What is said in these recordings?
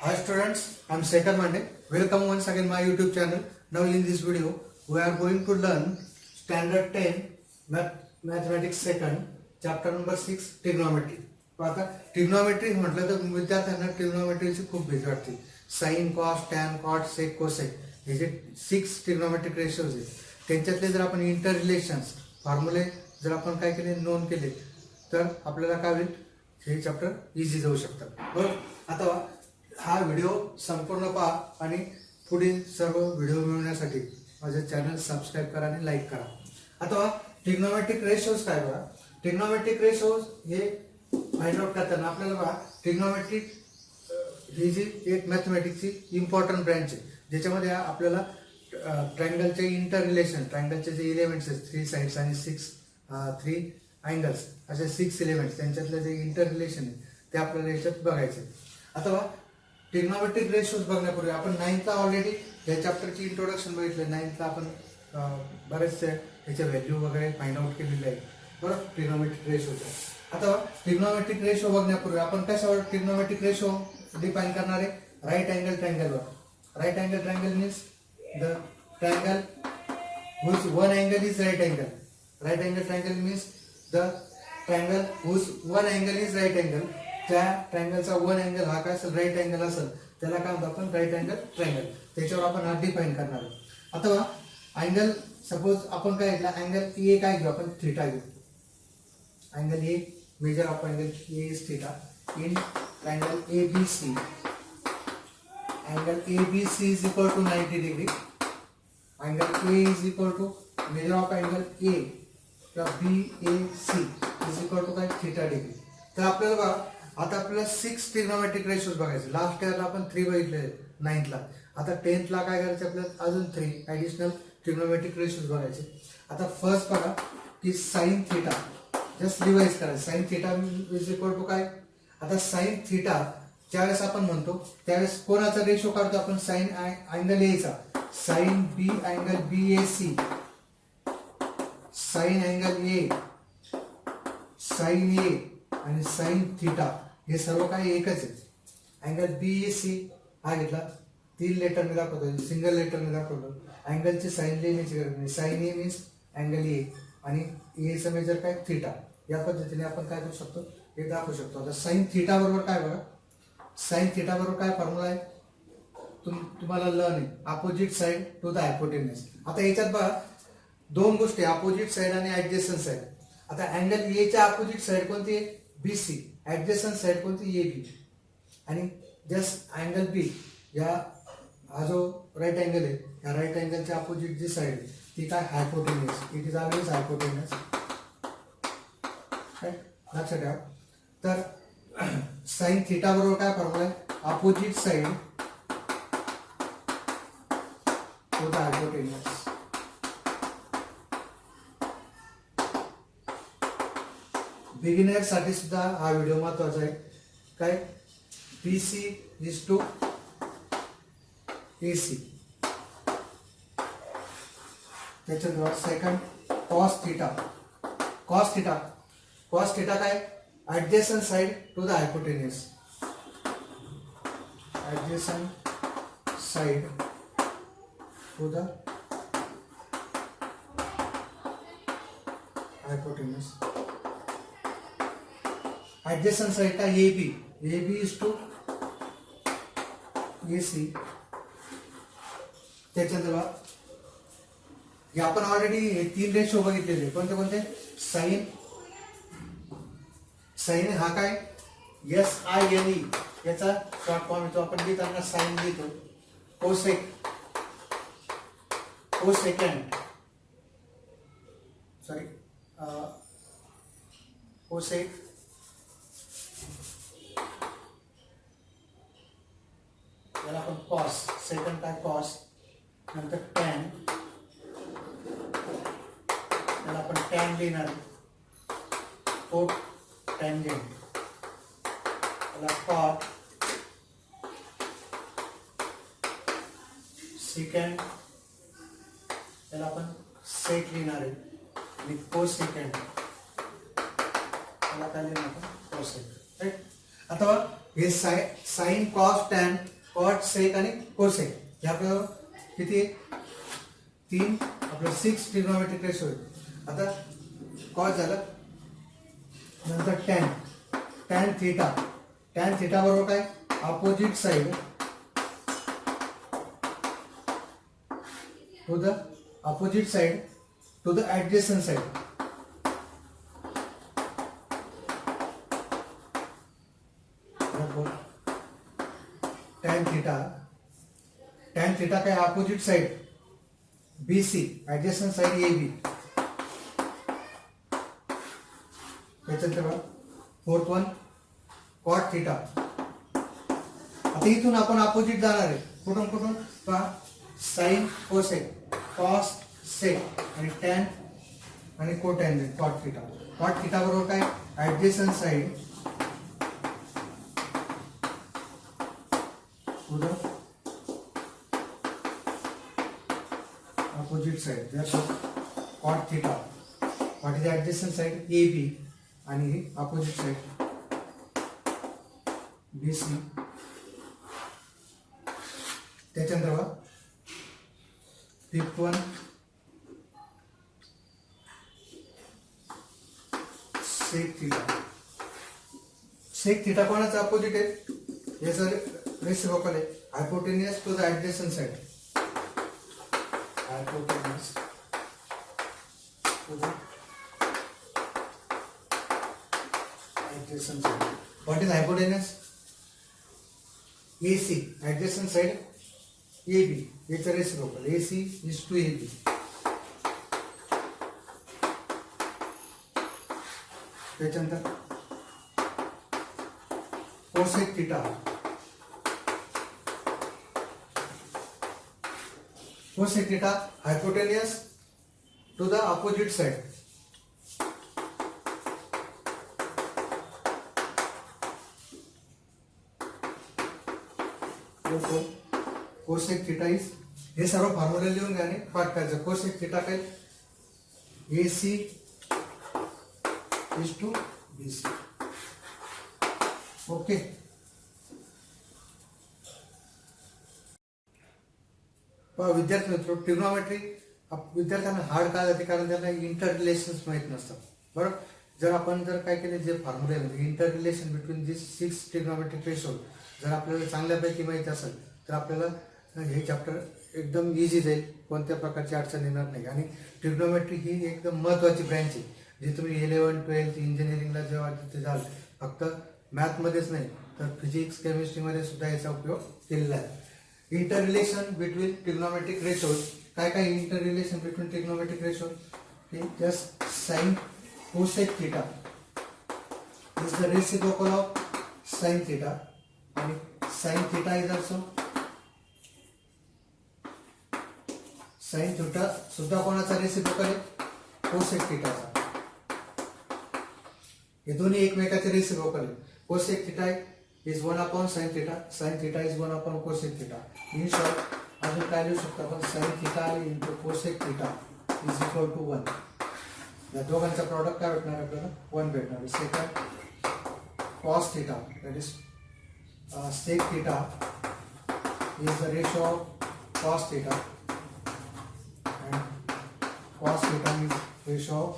Hi students, I am Shekhar Mande. Welcome once again my YouTube channel. Now in this video, we are going to learn Standard 10 Mathematics second chapter number 6 Trigonometry. आता trigonometry म्हटलं तर विद्यार्थ्यांना ट्रिग्नोमेट्रीची खूप भीती वाटते. Sign, cos, tan, cot, सेक, cosec हे जे 6 trigonometric ratios आहेत त्यांच्यातले जर आपण इंटर रिलेशन्स फॉर्म्युले जर आपण काय केले नोंद केले तर आपल्याला काय होईल हे चॅप्टर इझी जाऊ शकतात. बरोबर. आता हा व्हिडिओ संपूर्ण पहा आणि पुढील सर्व व्हिडिओ मिळवण्यासाठी माझे चॅनल सबस्क्राईब करा आणि लाईक करा. आता ट्रिग्नोमेट्रिक रेशोज काय बघा. ट्रिग्नोमेट्रिक रेशोज हे फाइंड आउट करताना आपल्याला बघा ट्रिग्नोमेट्रिक ही जी एक मॅथमॅटिक्सची इम्पॉर्टंट ब्रँच आहे ज्याच्यामध्ये आपल्याला ट्रायंगलचे इंटर रिलेशन ट्रायंगलचे जे एलिमेंट्स आहेत 3 साइड्स आणि 3 अँगल्स असे 6 एलिमेंट्स त्यांच्यातले जे इंटर रिलेशन आहे ते आपल्याला याच्यात बघायचे. आता बघा ट्रिग्नोमेट्रिक रेशोज बघण्यापूर्वी आपण 9th ऑलरेडी या चॅप्टरची इंट्रोडक्शन बघितलं. 9th आपण बरेचसे त्याचे व्हॅल्यू वगैरे फाइंड आउट केलेले आहे. बरोबर. ट्रिग्नोमेट्रिक रेशोचे आता ट्रिग्नोमेट्रिक रेशो बघण्यापूर्वी आपण कशावर ट्रिग्नोमेट्रिक रेशो डिफाइन करणार आहे. राईट अँगल ट्रायंगलवर. Right angle triangle means the triangle whose one angle is right angle. Right angle triangle means the triangle whose one angle is right angle. त्या ट्रायंगलचा one angle हा काय असेल right angle असेल त्याला काय म्हणतो आपण राईट अँगल ट्रायंगल. त्याच्यावर आपण हा डिफाइन करणार आहे. आता बघा अँगल सपोज आपण काय घेतला अँगल ए काय घेऊ आपण थीटा घेऊ. Angle A measure of angle A is theta in triangle ABC. Angle ABC is equal to 90 degree. Angle A is equal to measure of angle A BAC is equal to काय theta degree. तर आपल्याला बघा आता आपल्याला 6 trigonometric ratios बघायचे. Last इयरला आपण 3 बघितले 9th ला. आता 10th ला काय करायचं आपल्याला अजून 3 ॲडिशनल ट्रिग्नोमेट्रिक रेशोज बघायचे. आता फर्स्ट बघा की साइन थीटा जस्ट रिवाइज करायचं. Sine theta is equal to काय. आता साइन थीटा ज्यावेळेस आपण म्हणतो त्यावेळेस कोणाचा रेशो काढतो आपण साइन अँगल ए चा. Sine B angle BAC sine angle A sine A आणि साइन थीटा हे सर्व काही एकच आहे. अँगल BAC हा घेतला 3 लेटर मी दाखवतो सिंगल लेटर मी दाखवतो. अँगलची साइन लिहिण्याची गरज नाही. Sine A means angle A आणि ए चं मेजर काय थीटा. या पद्धतीने आपण काय करू शकतो हे दाखवू शकतो. आता साइन थीटा बरोबर काय बघा साइन थीटा बरोबर काय फॉर्म्युला आहे तुम्हाला लर्न आहे opposite side to the hypotenuse. आता याच्यात बघा दोन गोष्टी अपोजिट साइड आणि ऍडजस्टंट साइड. आता अँगल ए च्या अपोजिट साइड कोणती आहे BC. ऍडजस्टंट साइड कोणती AB आणि जस्ट अँगल B या हा जो राईट अँगल आहे या राईट अँगलच्या अपोजिट जी साइड आहे ती काय hypotenuse. It is always hypotenuse. लक्षात ठेवा. तर साइन थीटा बरोबर काय फॉर्म्युला आहे opposite side to the हायपोटेन्यूज. Beginner साठी सुद्धा हा व्हिडिओ महत्वाचा आहे. काय BC इज टू AC. त्याच्यानंतर second cos theta. Cos theta cos theta काय adjacent side to the hypotenuse. Adjacent side to the hypotenuse. Adjacent side का AB. AB is to AC. त्याच्यानंतर हे आपण ऑलरेडी 3 रेशो बघितलेले कोणते कोणते साइन साइन हा काय SINE याचा शॉर्ट फॉर्म येतो आपण लिहिताना साइन लिहितो. कोसेक कोसेकंड सॉरी कोसेक याला आपण कॉस सेकंड काय कॉस नंतर टॅन याला आपण टॅन लिहिणार. कोट टँजेंट याला कॉट सेकंड याला आपण सेक लिहिणार आहे आणि कोसेकंड याला काय लिहिणार आपण कोसेक. राईट. आता हे sine cos tan cot sec आणि कोसेक हे आपल्याला किती 3 आपलं 6 ट्रिग्नोमेट्रिक रेशो आहे. आता कॉस झालं, नंतर टॅन थिटा बरोबर काय opposite side to the adjacent side. Tan theta काय opposite side BC adjacent side AB. त्याच्यानंतर फोर्थ वन कॉट थिटा. आता इथून आपण अपोजिट जाणार आहे कुठून पहा साइन कोसेक कॉस सेक आणि टॅन आणि कोटॅन्जंट कॉट थिटा बरोबर काय adjacent side to the opposite side. therefore cot theta what is the adjacent side AB आणि अपोजिट साइड BC. त्याच्यानंतर फिफ्थ वन सेक थिटा कोणाचा अपोजिट आहे याचा रेसिप्रोकल आहे hypotenuse to the adjacent side. Hypotenuse to the adjacent side. What is hypotenuse? AC adjacent side AB. It's a reciprocal. AC is to AB. त्याच्यानंतर cosec theta. Cosec theta hypotenuse to the opposite side. Therefore, cosec theta is हे सर्व formula लिहून घ्या आणि पाठ करायचं. cosec theta काय AC is to BC. Okay. विद्यार्थी मित्र ट्रिग्नोमेट्री विद्यार्थ्यांना हार्ड का जाते कारण त्यांना इंटर रिलेशन्स माहीत नसतात. बरोबर. जर काय केले जे फॉर्म्युला आहे इंटर रिलेशन बिटवीन दिस 6 ट्रिग्नोमेट्रिक रेशो जर आपल्याला चांगल्यापैकी माहीत असेल तर आपल्याला हे चॅप्टर एकदम इझी जाईल. कोणत्या प्रकारची अडचण येणार नाही. आणि ट्रिग्नोमेट्री ही एकदम महत्त्वाची ब्रँच आहे जी तुम्ही 11, 12 इंजिनिअरिंगला जेव्हा तिथे जाल फक्त मॅथमध्येच नाही तर फिजिक्स केमिस्ट्रीमध्ये सुद्धा याचा उपयोग केलेला आहे. Inter relation between trigonometric ratios काय inter relation between trigonometric ratios just sine cosec theta is the reciprocal of sine theta आणि sine theta is also sine theta सुद्धा कोणाचा रेसिप्रोकल आहे कोसेक थीटाचा. हे दोन्ही एकमेकाचे रेसिप्रोकल आहे. Cosec theta is 1 upon sin theta is 1 upon cosec theta. In short, अजून काय लिहू शकतो आपण sin theta into cosec theta is equal to 1. या दोघांचा प्रॉडक्ट काय भेटणार आपल्याला 1 भेटणार. Second cos theta that is sec theta is the ratio of cos theta and cos theta is ratio of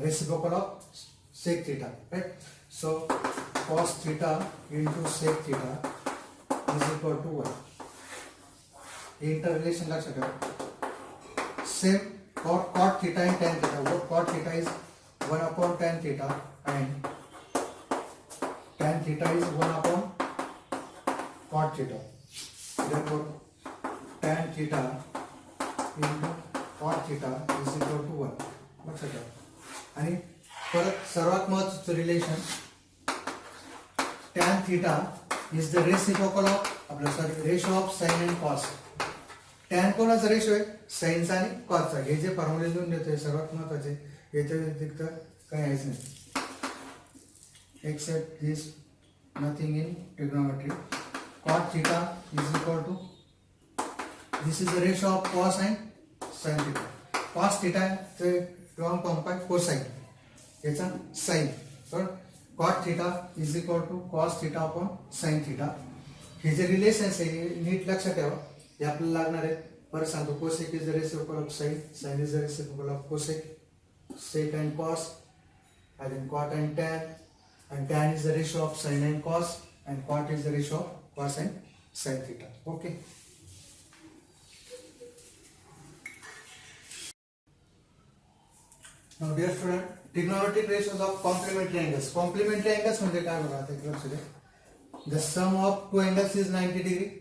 reciprocal of sec theta, right? So cos theta into sec theta is equal to 1. Interrelation लक्षात ठेवा. Same cot theta and tan theta. What cot theta is 1 upon tan theta and tan theta is 1 upon cot theta. Therefore tan theta into cot theta is equal to 1. लक्षात ठेवा. आणि परत सर्वात महत्त्वाचं relation tan theta is the reciprocal of आपलं ratio of sine and cos. Tan कोणाचा ratio आहे साइनचा आणि कॉसचा. हे जे फॉर्म्युले लिहून देतो हे सर्वात महत्त्वाचे. याच्या व्यतिरिक्त काही आहेच नाही except this nothing in trigonometry. Cot theta is equal to this is the ratio of cos and sine theta. Cos theta चे लॉंग फॉर्म काय कोसाइन याचा साइन तर cot theta is equal to cos theta upon sine theta. हे जे relations आहे हे नीट लक्षात ठेवा. हे आपल्याला लागणार आहे. परत सांगतो, cosec is the reciprocal of sine, sine is the reciprocal of cosec, sec and cos, and then cot and tan is the ratio of sin and cos, and cot is the ratio of cos and sin theta. Okay. Now dear student, trigonometric ratios of complementary angles. Complementary angles म्हणजे काय बघा आता एक लक्ष द्या. The sum of two angles is 90 degree.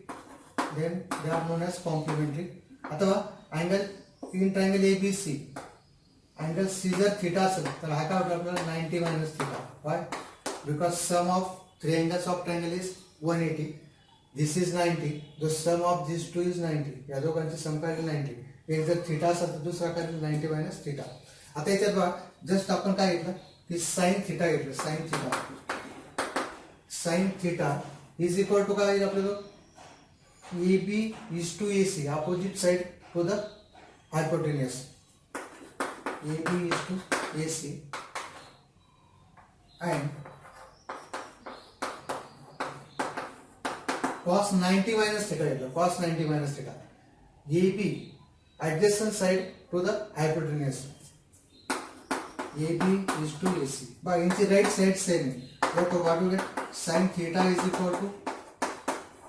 Then they are known as complementary. अथवा angle in triangle ABC. Angle C जर theta असेल तर हा काय होतो आपल्याला 90 minus theta. Why? Because sum of three angles of triangle is 180. This is 90. The sum of this two is 90. या दोघांची सम काढली 90. एक जर थीटा असेल तर दुसरा काढली 90 मायनस थीटा. आता याच्यात बघा जस्ट आपण काय घेतलं की साइन थीटा घेतलं. Sine theta, sine theta is equal to काय येईल आपल्याला, A B is to A C, opposite side to the hypotenuse. AB is to AC and cos 90 minus theta is cos 90 minus theta. AB adjacent side to the hypotenuse. AB is to AC. But in the right side same. Therefore, what we get? Sin theta is equal to,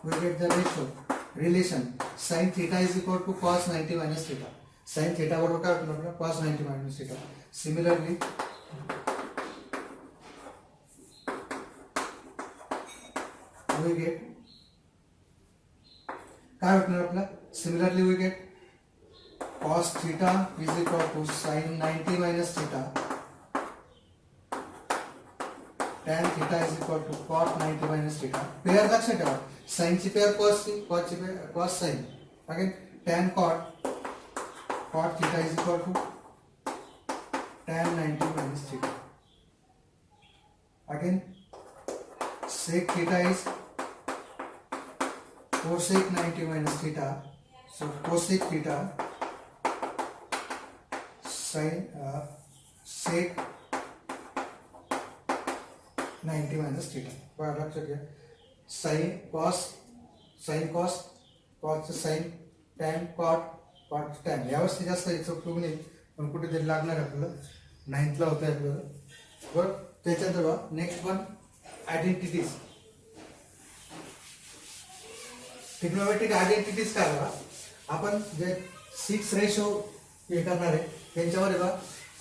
we get the ratio relation. Sin theta is equal to cos 90 minus theta. Sine theta बरोबर काय होतं आपल्याला cos 90 minus theta. Similarly we get काय होणार आपल्याला, similarly we get cos theta is equal to sin 90 minus theta, tan theta is equal to cot 90 minus theta. Pair लक्षात ठेवा, sin ची पेयर cos ची, cos ची pair cos sin. Again tan cot, cot theta is equal to tan 90 minus theta. Again sec theta is cosec 90 minus theta. So cosec theta sin sec 90 minus theta. बघा लक्षात घ्या, sin cos, sin cos, cos sin, tan cot, cot tan. यावर्षी जास्त याचा उपयोग नाही पण कुठेतरी लागणार आपल्याला, 9th ला होतं आपल्याला. बरं त्याच्यानंतर next one identities. Trigonometric identities काय बघा, आपण जे 6 रेशो हे करणार आहे त्यांच्यावर बघा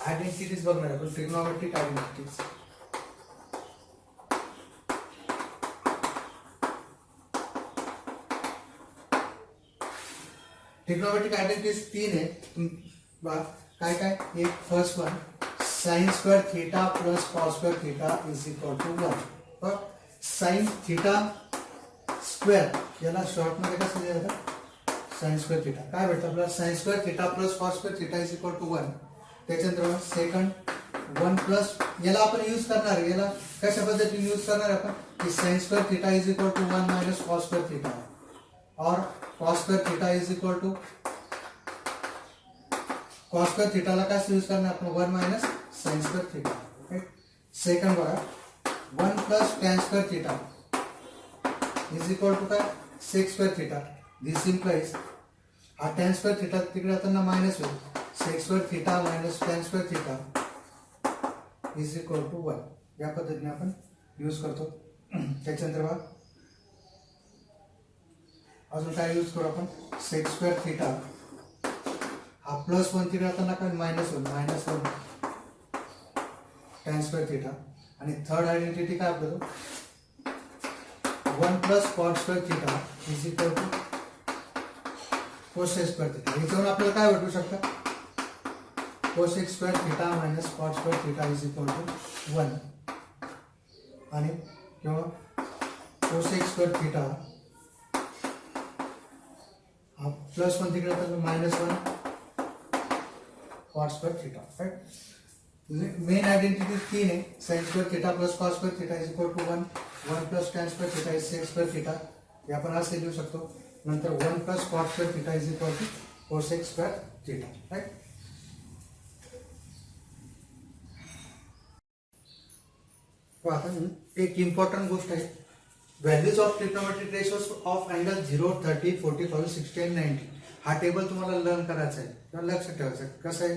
आयडेंटिटीज बघणार आहे. पण ट्रिग्नोमेट्रिक आयडेंटिटीज ट्रिग्नोमेट्रिक आयडेंटिटीज 3 आहे. काय काय, एक first one sine square theta plus cos square theta is equal to 1. Sine theta square याला शॉर्ट मध्ये कसं लिहायचं, साइन स्क्वेअर थीटा. काय भेटतं आपल्याला, sine square theta plus cos square theta is equal to 1. त्याच्यानंतर सेकंड 1 प्लस, याला आपण यूज करणार आहे, याला कशा पद्धतीने यूज करणार आहे आपण, की sine square theta is equal to 1 minus cos square theta, और cos square theta is equal to cos square theta ला काय यूज करणार आपण, 1 minus sin square theta. Second बघा 1 plus tan square theta is equal to काय, sec square theta. This implies हा tan square theta तिकडे जाताना मायनस होईल, sec square theta minus tan square theta is equal to 1. या पद्धतीने आपण use करतो. त्याच्यानंतर बघा अजून काय यूज करू आपण, sec square theta हा प्लस 1 तिकडे जाताना काय मायनस होईल, मायनस 1 tan square theta. आणि थर्ड आयडेंटिटी काय आपल्याला 1 plus cot square theta is equal to cosec square theta. याच्यावर आपल्याला काय भेटू शकतं, cosec square theta minus cot square theta is equal to 1. आणि किंवा cosec square theta हा प्लस 1 तिकडे जाताना minus 1 cot square theta. Right, main identity 3 है, sin square theta plus cos square theta is equal to 1, 1 plus tan square theta is sec square theta. हे आपण असे लिहू शकतो. नंतर 1 plus cot square theta is equal to cosec square theta. Right, आता एक important गोष्ट आहे, values of trigonometric ratios of angle 0, 30, 45, 60 आणि 90. हा टेबल तुम्हाला लर्न करायचा आहे किंवा लक्षात ठेवायचा आहे. कसं आहे,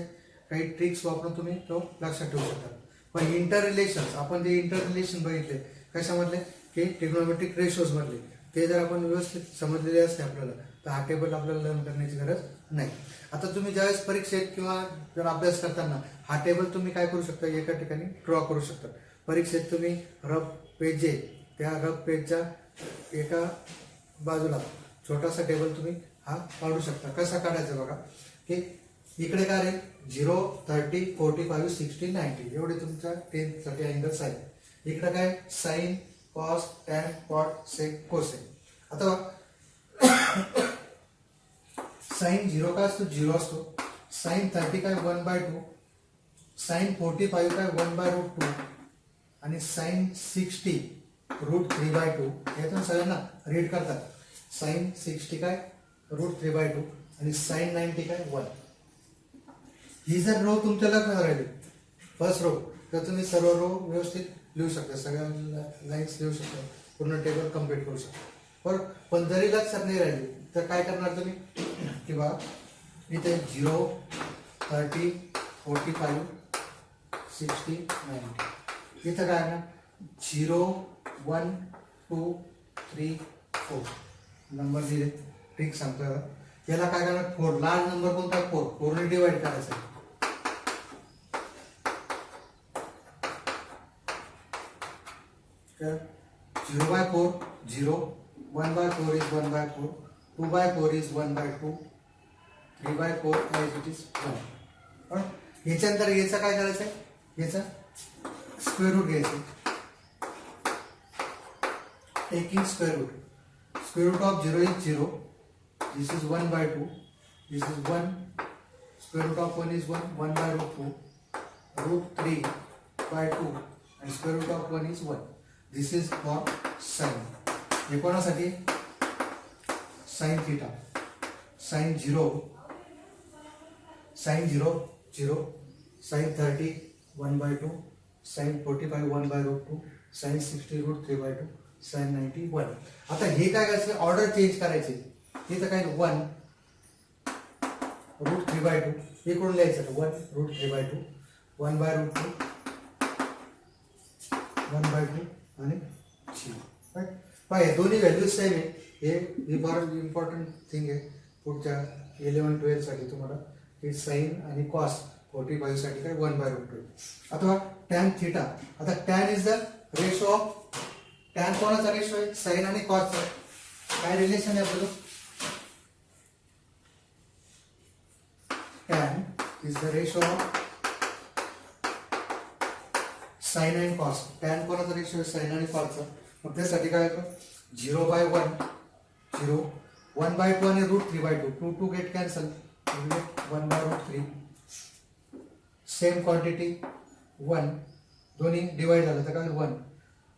काही ट्रिक्स वापरून तुम्ही तो लक्षात ठेवू शकता. पण इंटर रिलेशन्स, आपण जे इंटर रिलेशन बघितले कशामधले, की ट्रिग्नोमेट्रिक रेशोज मधले, ते जर आपण व्यवस्थित समजलेले असते आपल्याला, तर हा टेबल आपल्याला लर्न करण्याची गरज नाही. आता तुम्ही ज्यावेळेस परीक्षेत किंवा जर अभ्यास करताना हा टेबल तुम्ही काय करू शकता, एका ठिकाणी ड्रॉ करू शकता. परीक्षेत तुम्ही रफ पेज जे, त्या रफ पेजच्या एका बाजूला छोटासा टेबल तुम्ही हा काढू शकता. कसा काढायचा बघा, की इकडे काय आहे 0, 30, 45, 60, 90 एवढे तुमच्या 10साठी अँगल्स आहेत. इकडे काय साइन, कॉस, टॅन, कॉट, सेक, कोसेक. आता साइन 0 काय असतो, 0 असतो. साइन 30 काय 1/2, साइन 45 काय 1/√2 आणि साइन 60 √3/2. यातून सगळ्यांना रीड करतात. साइन 60 काय √3/2 आणि साइन 90 काय 1. ही जर रो तुमच्या लक्षात राहिली, फर्स्ट रो, तर तुम्ही सर्व रो व्यवस्थित लिहू शकता, सगळ्या लाईन्स लिहू शकता, पूर्ण टेबल कम्प्लीट करू शकता. बरं, पण जरी लक्षात नाही राहिली तर काय करणार तुम्ही, किंवा इथे 0, 30, 45, 60, 90 इथं काय ना 0, 1, 2, 3, 4 नंबर दिले. ठीक सांगतो याला काय करणार, 4 लार्ज नंबर कोणता, 4 ने डिवाइड करायचा. 0/4 0, 1/4 is 1/4, 2/4 is 1/2, 3/4 as it is 1. याच्यानंतर याचा काय करायचं आहे, याचा स्क्वेअर रूट घ्यायचं. Taking square root, square root of 0 is 0, this is 1/2, this is 1, square root of 1 is 1, 1/√2, √3/2 and square root of 1 is 1. This is for sin. हे कोणासाठी, sin theta, sin 0, sin 0, 0, sin 30, 1/2, sin 45, 1/√2, sin 60, √3/2, sin 90, 1. आता हे काय करायचं, order change करायचे. हे तर काय 1 √3/2, हे कोण लिहायचं 1 √3/2, 1/√2, 1/2 आणि 0. हे दोन्ही व्हॅल्यूज सेम आहे. हे इम्पॉर्टंट थिंग आहे पुढच्या 11-12 साठी तुम्हाला, की साइन आणि कॉस 45 साठी काय 1/√2. आता टॅन थिटा, आता tan is the ratio of, tan कोणाचा रेशो आहे, साइन आणि कॉसचा. काय रिलेशन आहे आपलं, tan is the ratio of sin and cos. tan कोणाचा रेशो आहे, sin आणि cos चा. मग त्यासाठी काय होतं, 0/1 0, 1/2 आणि √3/2, 2 गेट कॅन्सल, 1/√3. सेम क्वांटिटी 1, दोन्ही डिवाइड झालं तर काय 1,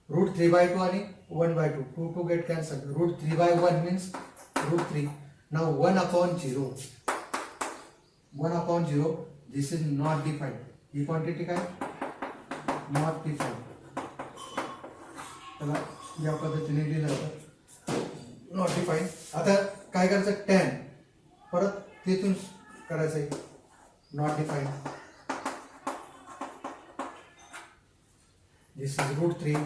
√3/2 आणि 1/2, 2 get cancel, √3/1 means √3. Now 1/0, 1/0, this is not defined. He quantity काय, नॉट डिफाईन्ड. त्याला या पद्धतीने लिहिलं जातं, नॉट डिफाईन्ड. आता काय करायचं, टॅन परत तिथून करायचं आहे, not defined. This is √3,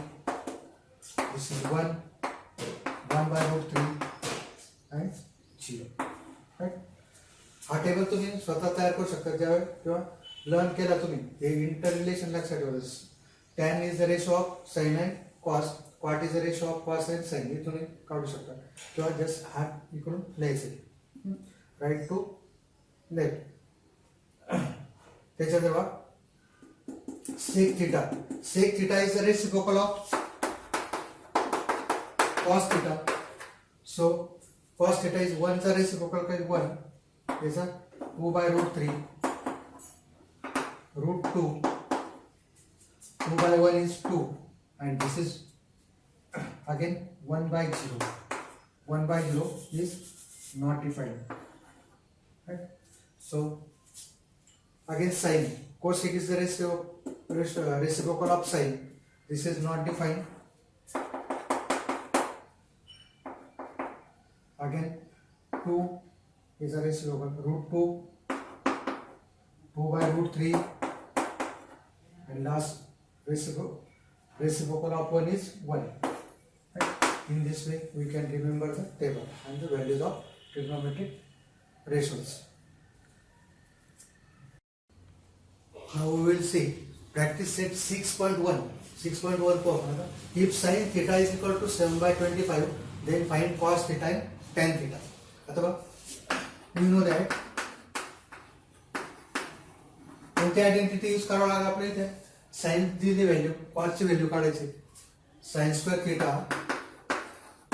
this is 1, 1/√3 and 0. Right. हा टेबल तुम्ही स्वतः तयार करू शकता ज्यावेळी किंवा लर्न केला तुम्ही. हे इंटर रिलेशन लक्षात ठेवायचं. Tan is the ratio of sine and cos, cot is the ratio of cos and sine. हे तुम्ही काढू शकता किंवा जस्ट हा इकडून लिहायचं, राईट टू लेफ्ट. त्याच्या जेव्हा sec theta, sec theta is the reciprocal of cos theta. So cos theta is 1 चा रेसिप्रोकल काय 1, त्याचा 2/√3, √2, 2/1 is 2 and this is again 1/0. 1/0 is not defined. Right? So again sine, cosec is the reciprocal of sine. this is not defined. Again 2 is a reciprocal, root 2, 2 by root 3, and last reciprocal of 1 is 1. Right? In this way we can remember the table and the values of trigonometric ratios. Now we will see practice set 6.1. 6.1 if sin theta is equal to 7 by 25, then find cos theta and tan theta. अथवा we know that कोणती identity use करावं लागेल आपल्याला इथे sign दिली value cos ची value काढायची sign square theta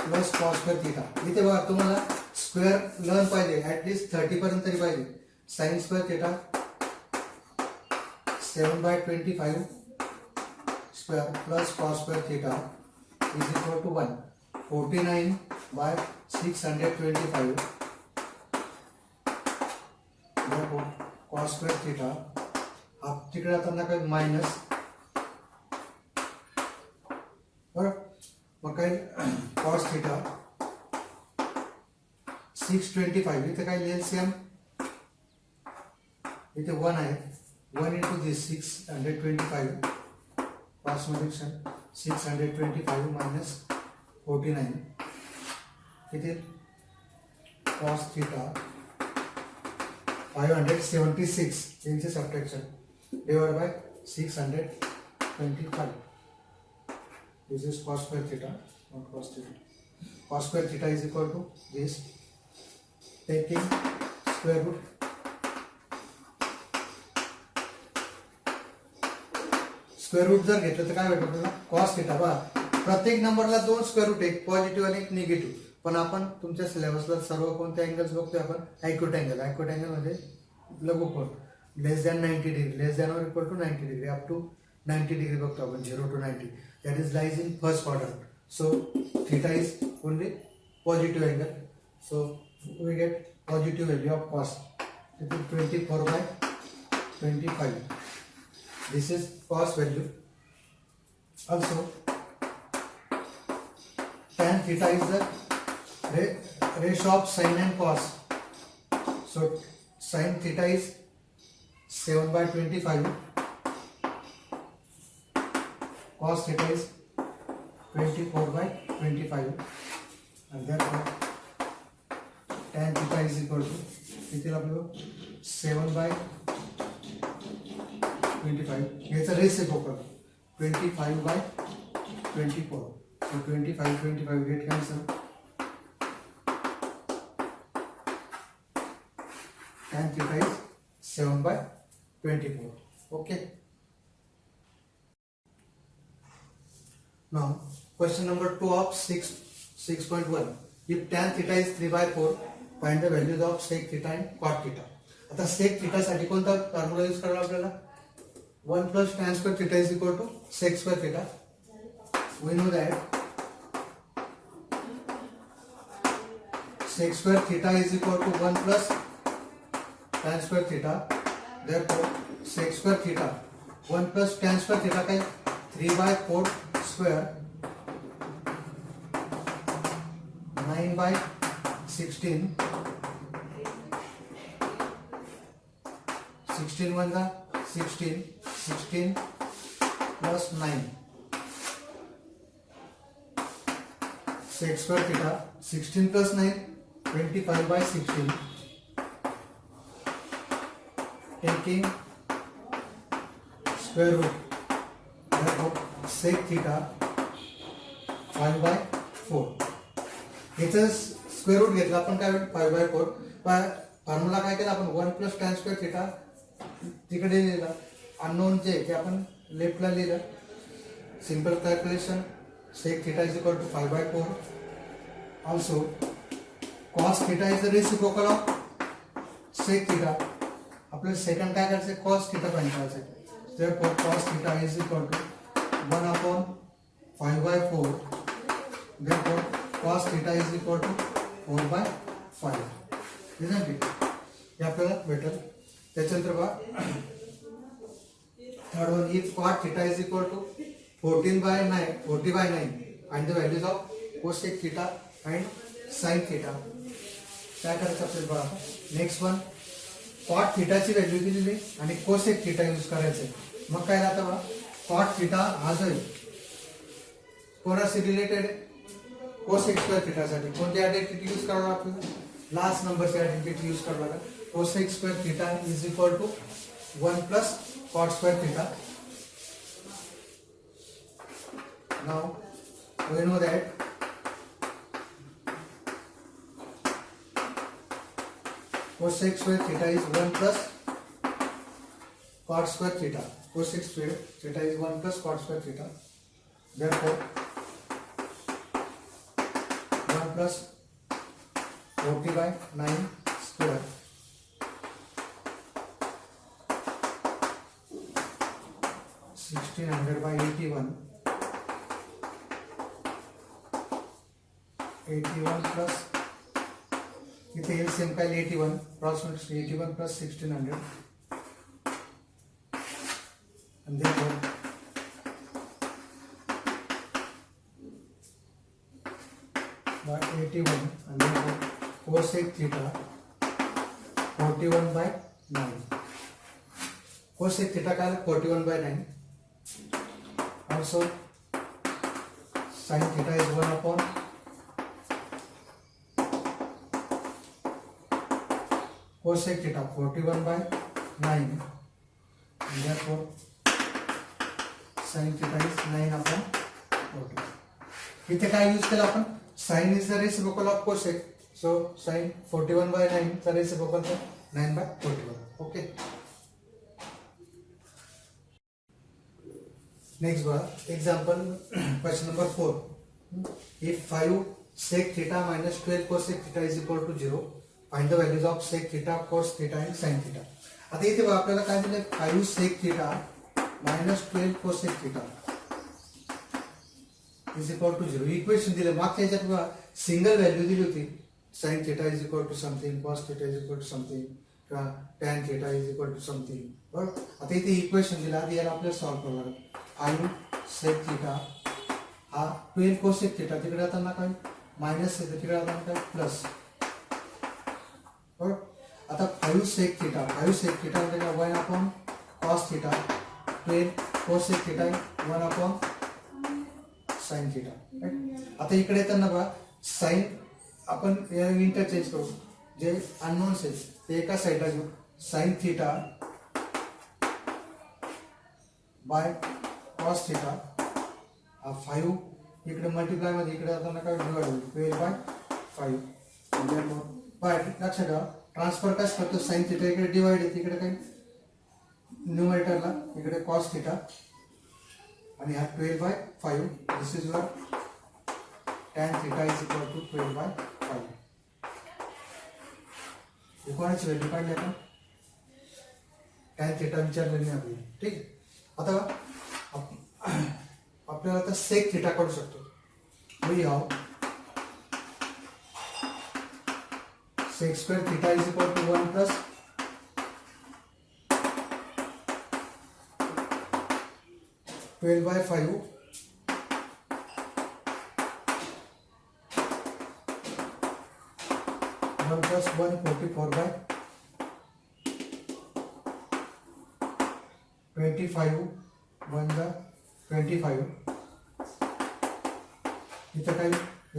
plus cos square theta. इथे बघा तुम्हाला स्क्वेअर लर्न पाहिजे ऍटलीस्ट 30 पर्यंत तरी पाहिजे. Sign square theta 7 by 25 square plus cos square theta is equal to 1. 49 by 625 therefore cos square theta आप तिकडे जाताना काय मायनस बरं मग काय cos theta 625 इथे काय एलसीएम इथे 1 आहे 1 into this 625 cross multiplication 625 minus 49 it is cos theta 576 into subtraction divided by 625. This is cos square theta, not cos theta. Cos square theta is equal to this, taking square root square root जर घेतलं तर काय भेटतं आपल्याला cos theta. बघा प्रत्येक नंबरला दोन स्क्वेअर रूट, एक पॉझिटिव्ह आणि एक निगेटिव्ह. पण आपण तुमच्या सिलेबसला सर्व कोणते अँगल्स बघतोय आपण ॲक्यूट अँगल. ॲक्यूट अँगल म्हणजे लघुकोन less than 90 degree, less than or equal to 90 degree, up to 90 degree बघतो आपण 0 to 90. That is lies in first quadrant. So theta is only positive angle. So we get positive value of cos. It is 24 by 25. This is cos value. Also, tan theta is the ratio of sin and cos. So, sin theta is 7 by 25. Cos theta is 24 by 25. And therefore, tan theta is equal to 7 by 25. It's a reciprocal 25 by 24. So 25 get cancelled. Tan theta is 7 by 24. Okay. Now question number 2 of 6.1. If tan theta is 3 by 4, find the values of sec theta and cot theta. आता sec theta साठी कोणता formula use करावा आपल्याला? 1 plus tan square theta is equal to sec square theta. We know that sec square theta is equal to 1 plus tan square theta. Therefore, sec square theta 1 plus tan square theta का 3 by 4 square 9 by 16 16 1 का 16 plus 9 sec square theta 16 plus 9 25 by 16 taking square root. Therefore sec theta 5 by 4. याचं square route घेतला आपण काय 5 by 4. Formula काय केला आपण 1 plus tan square theta तिकडे लिहिलं, अननोन जे की आपण लेफ्टला लिहिलं. Simple calculation sec theta is equal to 5 by 4. Also cos theta is the reciprocal of sec theta. आपल्याला सेकंड काय करायचं cos theta फाइंड करायचं. Therefore cos theta is equal to 1 upon 5 by 4. Therefore cos theta is equal to 4 by 5. Isn't it? हे आपल्याला भेटेल. त्याच्यानंतर बघा third one, if cot theta is equal to 40 by 9 and the values of cosec theta and sin theta. काय करायचं आपल्याला बघा. Next one cot थिटाची value दिलेली आणि कोसेक थिटा यूज करायचंय. मग काय राहतं बघा, कॉट थिटा हा जो आहे कोणाशी रिलेटेड आहे, कोसेक स्क्वेअर थिटासाठी कोणती आयडेंटिटी यूज करावं आपल्याला, लास्ट नंबरची आयडेंटिटी यूज करावं लागेल. Cosec square theta is equal to 1 plus cot square theta. Now we know that cosec square theta is 1 plus cot square theta. Cosec square theta is 1 plus cot square theta. Therefore 1 plus 40 by 9 square 1600 by 81 plus इथे LCM काय 81 approximately 81 plus 1600 and therefore by 81 and therefore cosec theta 41 by 9. Cosec theta काय 41 by 9. Also sin theta is 1 upon cosec theta 41 by 9 and therefore sin theta is 9 upon 40. इथे काय use केलं आपण, sin is the reciprocal of cosec, so sin 41 by 9 चा reciprocal तर 9 by 41. Okay. Next one, example question number 4. If 5 sec theta minus 12 cosec theta is equal to 0, find the values of sec theta, cos theta and sin theta. आता इथे बघा आपल्याला काय दिलंय, 5 sec theta minus 12 cosec theta is equal to 0. Equation दिले, मागच्या याच्यात बघा सिंगल व्हॅल्यू दिली होती, sin theta is equal to something, cos theta is equal to something किंवा tan theta is equal to something. बरोबर. आता इथे इक्वेशन दिलं, आधी याला आपल्याला सॉल्व्ह करावं लागेल. 5 sec theta हा 12 cosec theta तिकडे जाताना काय मायनस आहे, तिकडे जाताना काय प्लस. आता 5 sec theta म्हणजे काय 1 upon cos theta 12 cosec theta 1 upon sin theta. आता इकडे येताना बघा sin आपण इंटरचेंज करू, जे अननोन्स आहेत ते एका साईडला घेऊ. sin theta by cos theta हा 5 इकडे मल्टिप्लाय मध्ये इकडे जाताना काय डिवाइड होईल 12 by 5. बाय लक्षात ठेवा ट्रान्सफर कसं करतो, sin थीटा इकडे डिवाइड आहे, इकडे काय न्यूमरेटरला इकडे cos थीटा आणि हा 12 by 5. This is your tan theta is equal to 12 by 5. कोणाची व्हॅल्यू काढली आपण, tan थीटा विचारलेली नाही आपल्याला. ठीक आहे. आता आपल्याला आता sec थीटा काढू शकतो. We have sec square theta is equal to 1 plus 12 by 5 1 plus 144 by 25 1 the 25 इथं काय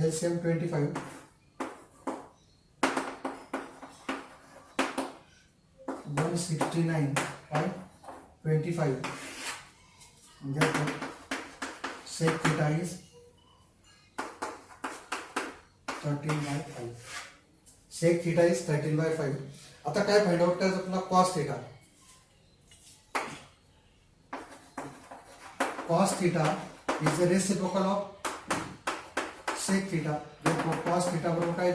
LCM 25 169 by 25. Therefore, sec theta is 13 by 5. Sec theta is 13 by 5. आता काय फाइंड आउट करायचं आपल्याला, cos theta. Cos theta is the reciprocal of sec theta. Therefore, cos theta बरोबर काय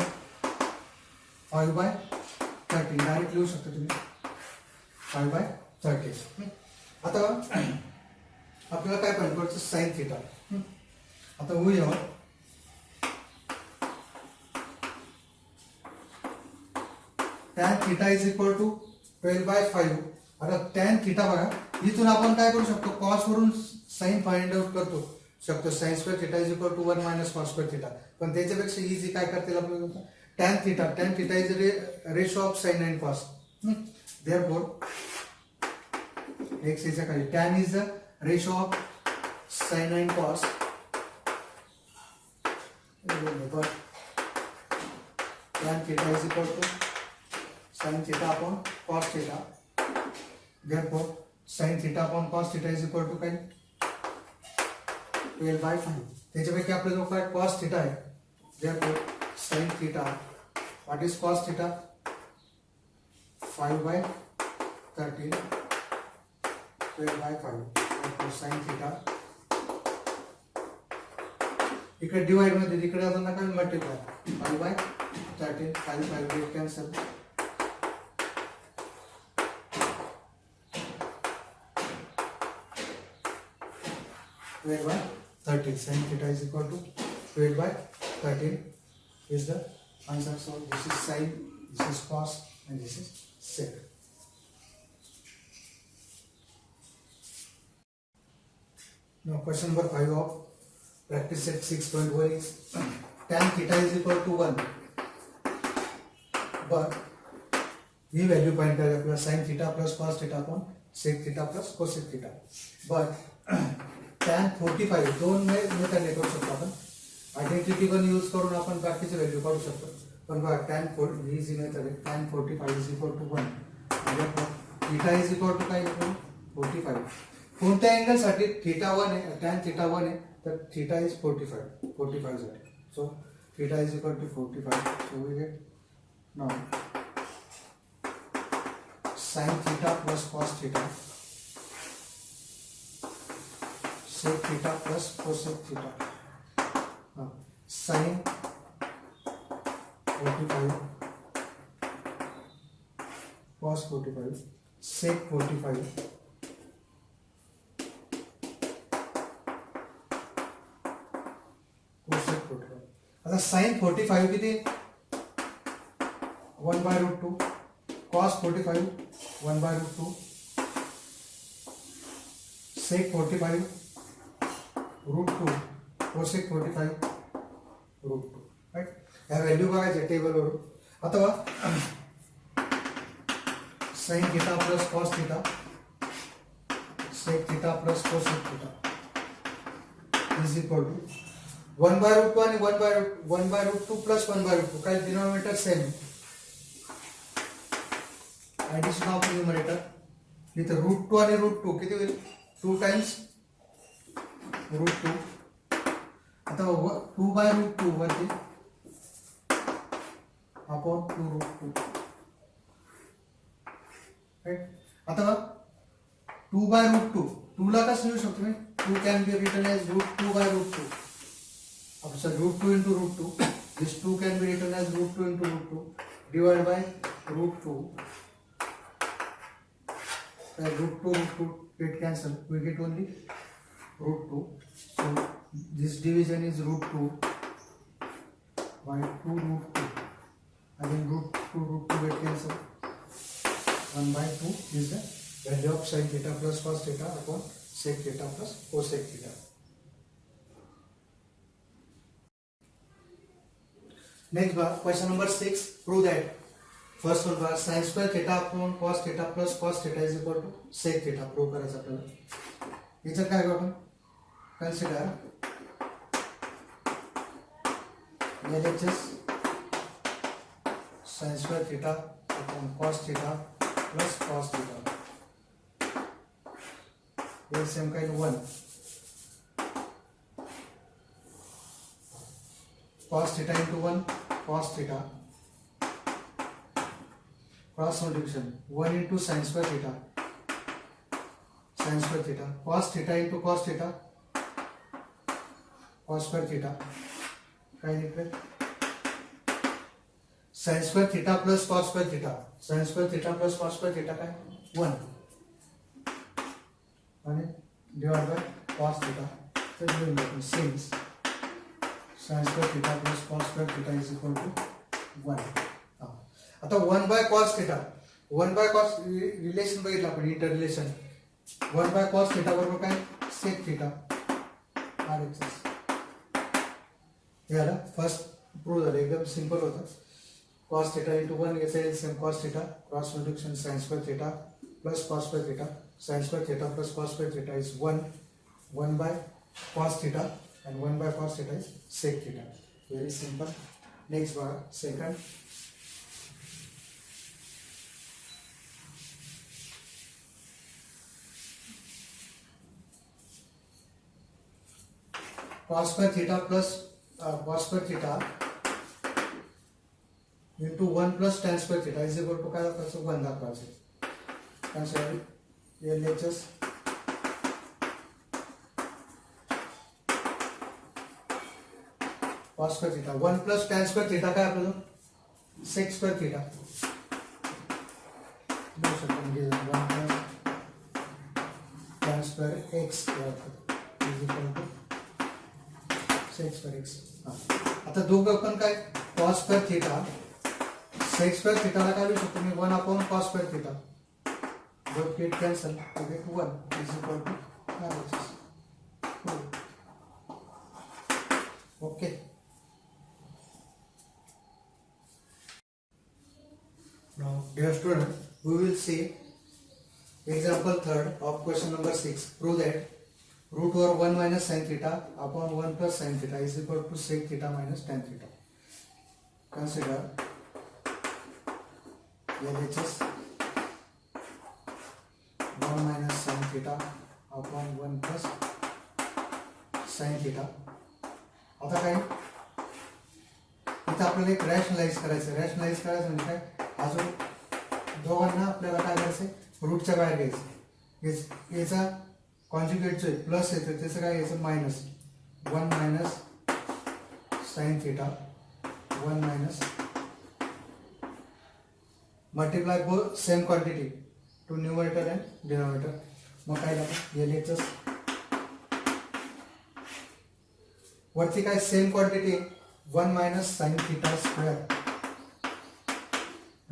5 by 13 direct लिहू शकता तुम्ही 5 by 30. आता आपल्याला काय फाइंड करायचं, sin theta. आता we have tan theta is equal to 12 by 5 आता टॅन थिटा बघा, इथून आपण काय करू शकतो, कॉस वरून साइन फाइंड आउट करतो शकतो, sine square theta is equal to 1 minus cos square theta. पण त्याच्यापेक्षा इझी काय करता येईल आपल्याला, tan theta is ratio of sine and cos. Therefore x याच्या खाली tan is the ratio of sine and cos. Tan theta is equal to sine theta upon cos theta. Therefore, sin theta upon cos theta is equal to काय 12/5. त्याच्यापैकी आपल्याजवळ काय cos theta आहे. Therefore, sin theta, what is cos theta? 5/13, 12/5. Therefore, sin theta इकडे divide मध्ये इकडे जाताना काय multiply 5/13, 5 cancel. 12/13. Sin theta is equal to 12/13 is the answer. So this is sin, this is cos, and this is sec. Now question number 5 of practice set 6.1 is tan theta is equal to 1. But he value find करायची आपल्याला, sin theta plus cos theta upon sec theta plus cosec theta. But tan 45 दोन मेथडने करू शकतो आपण. Identity पण use करून आपण बाकीचे व्हॅल्यू काढू शकतो. पण बघा tan 40 ही जी मेथड आहे, tan 45 इज इक्वल टू 1. म्हणजे थीटा इज इक्वल टू काय येतो 45. कोणत्या अँगल साठी थीटा 1 आहे, tan थीटा 1 आहे, तर थीटा इज 45 साठी. So theta is equal to 45. So we get now sin theta plus cos theta sec theta plus cosec theta. Sin 45 cos 45 sec 45 cosec 45. आता sin 45 किती 1/√2, cos 45 1/√2, sec 45 √2, cosec 45 √2. राईट, ह्या value बघायच्या टेबलवरून. आता sin theta plus cos theta sec theta plus cosec theta is equal to 1/√2 आणि 1/√2 plus 1/√2. काय denominator same, addition of numerator. इथे √2 आणि √2 किती होईल 2 टाइम्स √2. आता 2/√2 वरती अपॉन 2√2. राईट, आता 2/√2 2 ला कसं लिहू शकतो मी, 2 कॅन बी रिटन एज √2/√2. अच्छा, √2 into √2, this 2 can be written as √2 into √2 divided by √2. √2 get cancel, we get only √2. So this division is √2 by 2√2. Again √2 get cancel. 1/2 is the value of sin theta plus cos theta upon sec theta plus cosec theta. Next question number 6. Prove that first one was sin square theta upon cos theta plus cos theta is equal to sec theta. Prove करायचं आपल्याला. याच्यात काय करू आपण, consider LHS sin square theta upon cos theta plus cos theta. LCM kind 1. Cos theta into 1 cos theta. Cross multiplication 1 into sin square theta. Sin square theta. Cos theta into cos theta. Cos square theta. काय निघेल sin square theta plus cos square theta. Sin square theta plus cos square theta काय 1 आणि divided by cos theta. तर लिहून टाकू since sin square theta plus cos square theta is equal to 1. आता 1 by cos theta one by cos relation बघितलं आपण inter relation. One by cos theta बरोबर काय सेक थिटा RHS. याला first prove झालं, एकदम सिंपल होतं. कॉस थिटा इंटू वन याचा LCM cos theta cross multiplication sign square theta plus cos square theta sine square theta plus cos square theta is one by cos theta and 1 by cos theta is sec theta. Very simple. Next one, second. Cos square theta plus cos square theta into 1 plus tan square theta is equal to काय दाखवायचं 1 दाखवायचं. Consider LHS cos square theta 1 plus tan square theta काय आपल्याला sec square theta. दो second घे 1 plus tan square x is equal to sec square x. आता दोघं पण काय cos square theta sec square theta ला काय लिहू शकतो मी 1 upon cos square theta. both get cancel to get 1 is equal to RHS. Okay. Now, dear student, we will see example third of question number 6. Prove that root over 1 minus sin theta upon 1 plus sin theta is equal to sec theta minus tan theta. Consider LHS 1 minus sin theta upon 1 plus sin theta. आता काय इथं आपल्याला एक rationalise करायचं म्हणजे काय अजून दोघांना आपल्याला काय करायचं रूटच्या बाहेर घ्यायचं. याचा कॉन्ज्युगेट जो प्लस येतो त्याचं काय याचं minus 1 minus sine theta 1 minus multiply both same quantity to numerator and denominator. मग काय झालं LHS वरती काय same quantity 1 minus sine theta square.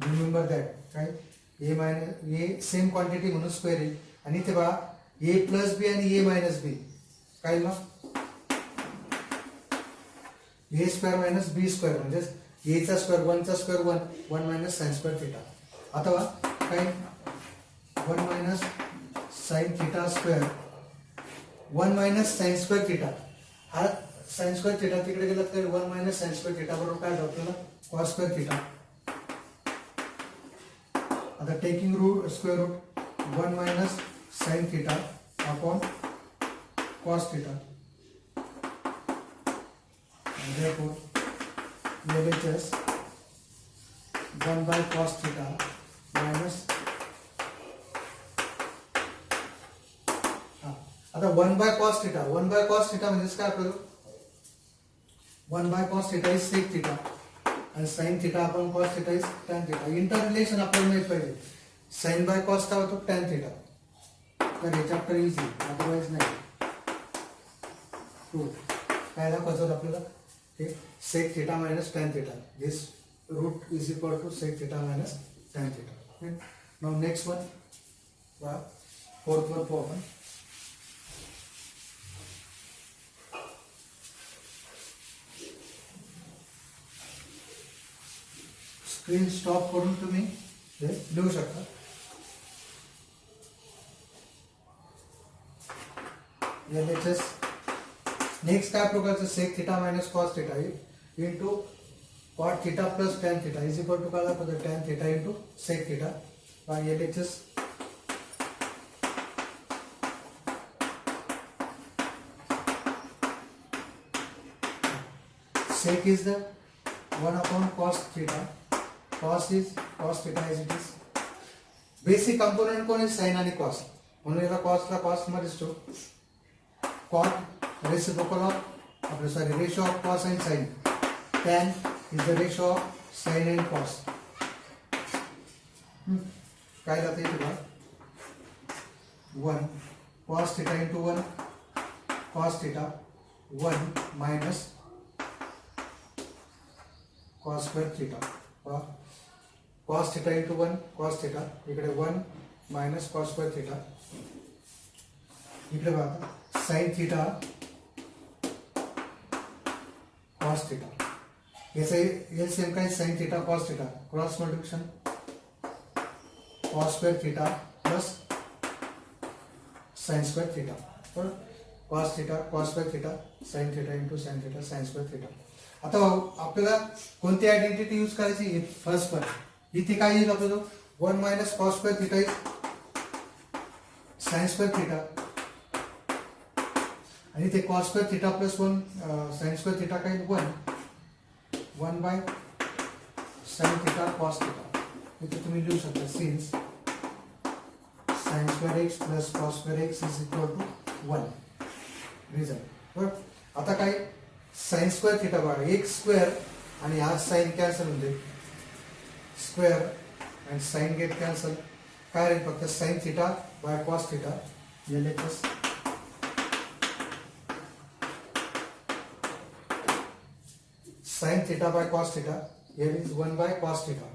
Remember that काय a minus a same quantity म्हणून स्क्वेअर आहे आणि इथे बघा ए प्लस बी आणि ए मायनस बी काय मग ए स्क्वेअर मायनस बी स्क्वेअर म्हणजे एचा स्क्वेअर 1 चा square 1 minus sign square theta. आता बघा काय 1 minus sine theta square 1 minus sign square theta. हा साइन स्क्वेअर थिटा तिकडे गेला तर 1 मायनस साइन स्क्वेअर थिटा बरोबर काय होतं आपल्याला कॉस स्क्वेअर थिटा. आता taking root square root 1 minus sine theta upon cos theta. therefore LHS 1 by cos theta minus आता 1 by cos theta म्हणजे काय आपल्याला 1 by cos theta is sec theta and sin theta upon cos theta is tan theta. Inter relation आपल्याला माहित पाहिजे. sin by cos काय होतो tan theta. तर हे चॅप्टर इझी अदरवाइज नाही. काय दाखवायचं आपल्याला ते sec theta minus tan theta. This root is equal to sec theta minus tan theta. Okay. Now next one, fourth one for one. Screen stop करून तुम्ही हे लिहू शकता. LHS नेक्स्ट काय प्रकारचं sec theta minus cos theta into cot theta plus tan theta is equal to काय दाखवतो tan theta into sec theta by LHS sec is the 1 upon cos theta. Cos theta as it is. Basic component कोण आहे sin आणि cos म्हणून याला cos ला cos मध्येच ठेवू. Cot reciprocal of ratio of cos and sin. Tan is the ratio of sin and cos. काय जाते इथे बघा 1 cos theta into 1 cos theta 1 minus cos square theta. Cos theta into 1 cos theta, इकडे 1 minus cos square theta, इकडे बघा sine theta cos theta, याचा LCM काय sine theta cos theta, cross multiplication cos square theta plus sine square theta, बरोबर, cos theta cos square theta sine theta into sine theta sine square theta. आता आपल्याला कोणती identity use करायची, first one, इथे काय येईल आपल्याला 1 minus cos square theta is sine square theta, आणि ते cos square theta plus 1 sine square theta काय 1 by sine theta cos theta. इथे तुम्ही लिहू शकता since sine square x plus cos square x is equal to 1. Reason, बरोबर. आता काय साइन स्क्वेअर थिटा बघा, एक स्क्वेअर आणि हा साइन कॅन्सल होते, square and sine get cancel, काय राहील फक्त sine theta by cos theta, LHS sine theta by cos theta, here is 1 by cos theta,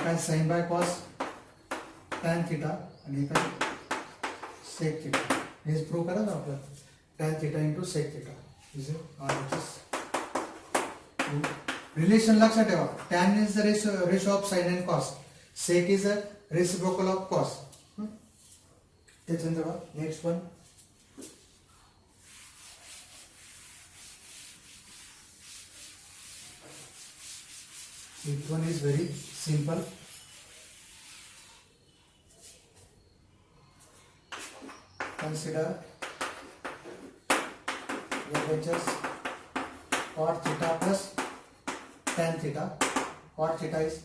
काय sine by cos tan theta आणि काय sec थिटा, हे प्रूव्ह करा ना आपलं, tan theta into sec theta is RHS. Relation लक्षात ठेवा, tan is the ratio of sine and cos, sec is a reciprocal of cos. त्याच्यानंतर next one, it one is very simple. Consider LHS cot theta plus tan theta. Cot theta is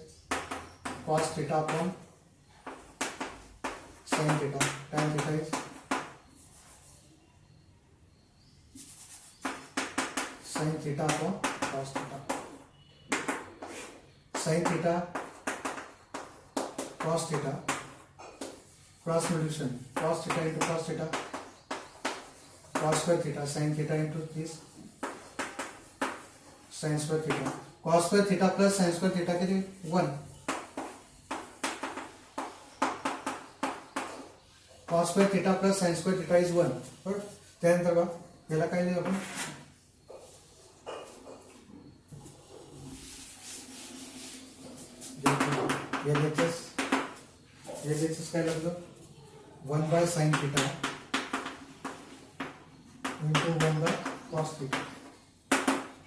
cos theta upon sin theta. Tan theta is sin theta upon cos theta. Sin theta cos theta, cross multiplication cos theta into cos theta, cos square theta sin theta into this sin square theta, cos square theta plus sin square theta किती 1, cos square theta plus sin square theta is 1. बरोबर. त्यानंतर बघा याला काय लिहू आपण, LHS काय लागलं 1 by sin theta into 1 by cos theta.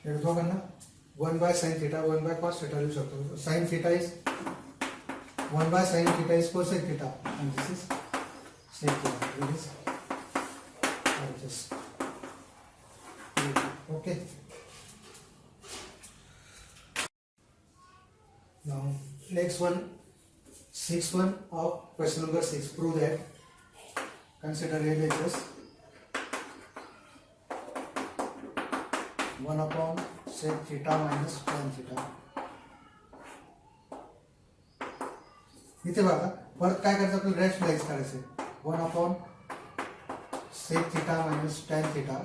हे दोघांना 1 by sin theta 1 by cos theta लिहू शकतो. sin theta is 1 by sin theta is cosec theta and this is sec theta. This is RHS. Okay. Now next one, sixth one of question number 6. Prove that. Consider LHS 1 upon sec theta minus tan theta. इथे बघा परत काय करायचं आपल्याला rationalise करायचं, 1 upon sec theta minus tan theta.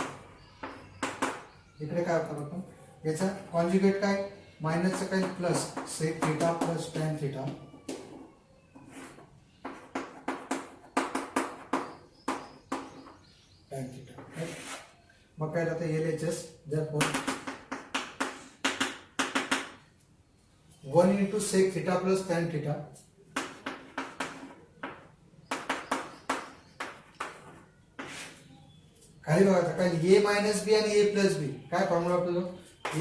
इकडे काय करतो आपण, याचा कॉन्जुगेट काय मायनसचं काय plus sec theta plus tan theta tan theta. मग काय राहतं LHS therefore 1 into sec theta plus tan theta खाली बघा काय a मायनस बी आणि a प्लस बी, काय फॉर्म्युला आपल्याला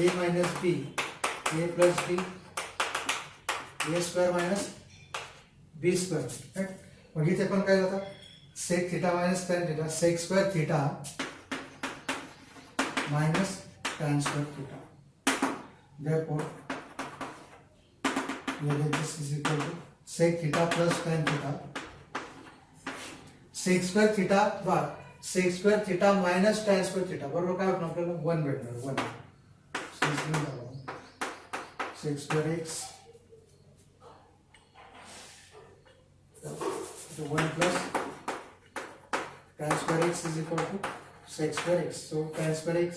a minus b a plus b a square minus b square. मग इथे पण काय जातं sec theta minus tan theta, sec square theta minus tan square theta. therefore this is equal to sec theta plus tan theta. sec square theta bar sec square theta minus tan square theta बरोबर काय होणार आपल्याला 1 भेटणार 1. sec square x so 1 plus tan square x is equal to sec square x. So tan square x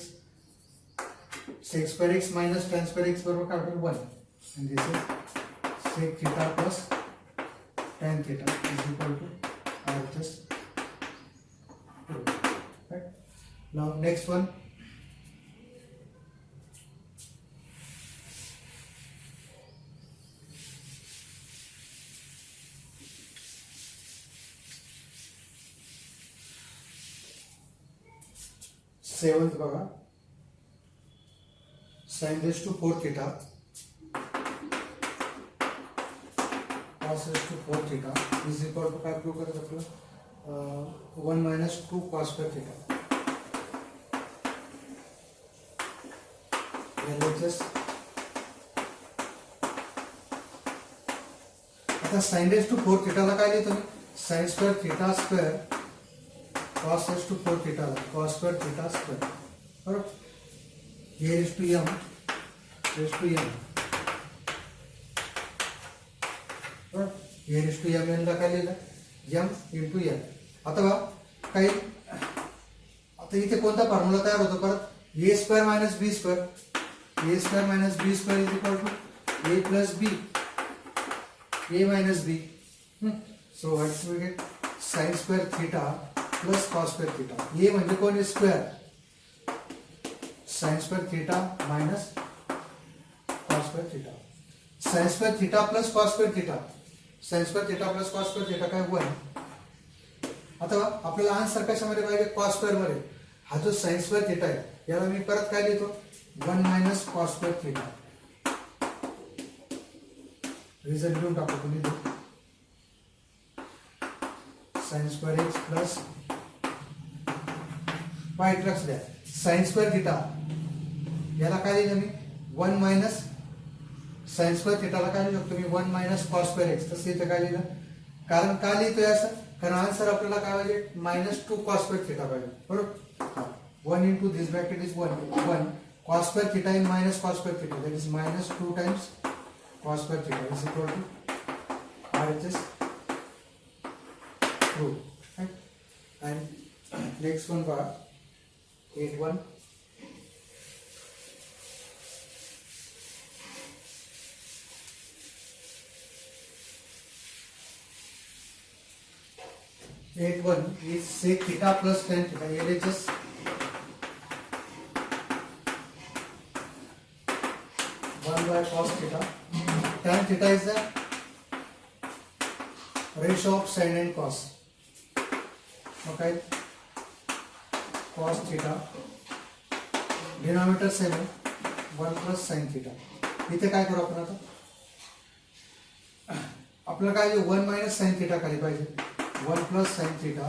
sec square x minus tan square x बरोबर काय होणार 1. and this is sec theta plus tan theta is equal to RHS. Right? Now next one. Seventh बघा, sin raised to 4 theta cos raised to 4 theta is equal to काय prove करायचं आपलं 1 minus 2 cos square theta. LHS. आता sin raised to 4 theta ला काय लिहितो मी sin square theta square cos raised to 4 theta ला cos square theta square बरोबर. a raised to m raised to m बरोबर. a raised to m ला काय लिहिलं m into n. आता बघा काही आता इथे कोणता फॉर्म्युला तयार होतो परत a square minus b square a square minus b square is equal to a plus b a minus b. So what we get sin square theta plus cos square theta. a म्हणजे कोण आहे square sin square theta minus cos square theta. sin square theta plus cos square theta. sin square theta plus cos square theta काय 1. आता आपल्याला answer कशामध्ये पाहिजे cos square मध्ये. हा जो sin square theta आहे याला मी परत काय लिहितो 1 minus cos square theta. Result घेऊन टाकतो तुम्ही sin square x plus वाईट लक्ष द्या sin square theta याला काय लिहिलं मी 1 minus sin square theta ला काय लिहू शकतो मी 1 minus cos square x. तसं इथं काय लिहिलं कारण का लिहितोय असं कारण आन्सर आपल्याला काय पाहिजे -2 cos square theta पाहिजे बरोबर. 1 into this bracket is 1 cos square theta in minus cos square theta that is -2 times cos square theta is equal to RHS true. Right? And next one bar 8-1. Is sec theta plus tan theta. LHS 1 by cos theta. Tan theta is the ratio of sin and cos. Okay. Cos theta. Denominator same है 1 plus sin theta. इथे काय करू आपण आता आपल्याला काय 1 minus sin theta खाली पाहिजे 1 plus sin theta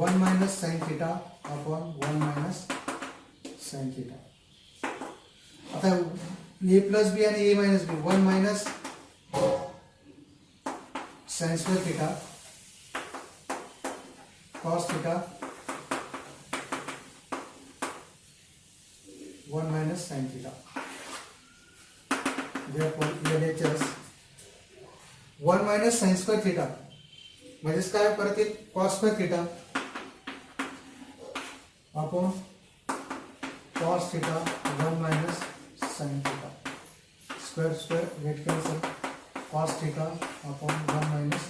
1 minus sin theta upon 1 minus sin theta. आता a plus b आणि a minus b 1 minus sin square theta cos theta 1 minus sin theta. Therefore LHS 1 minus sin square theta म्हणजेच काय परत येईल cos square theta upon cos theta 1 minus sin theta. Square square get cancel cos theta upon 1 minus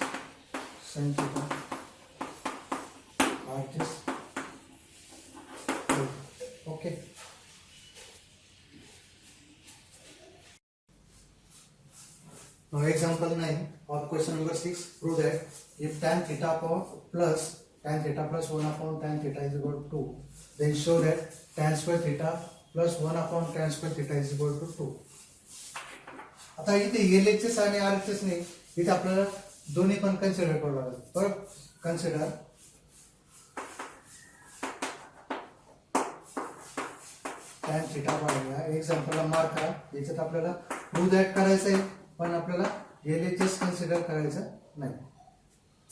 sin theta. Like this. Okay. Now example 9 or question number 6, prove that if tan theta plus 1 upon tan theta is equal to 2, then show that tan square theta plus 1 upon tan square theta is equal to 2. आता इथे LHS आणि RHS ने इथे आपल्याला दोन्ही पण consider करावं लागेल. बरोबर कन्सिडर tan theta पाहिजे एक्झाम्पलला मार्क करा. याच्यात आपल्याला प्रूव्ह दॅट करायचं आहे पण आपल्याला LHS कन्सिडर करायचं नाही.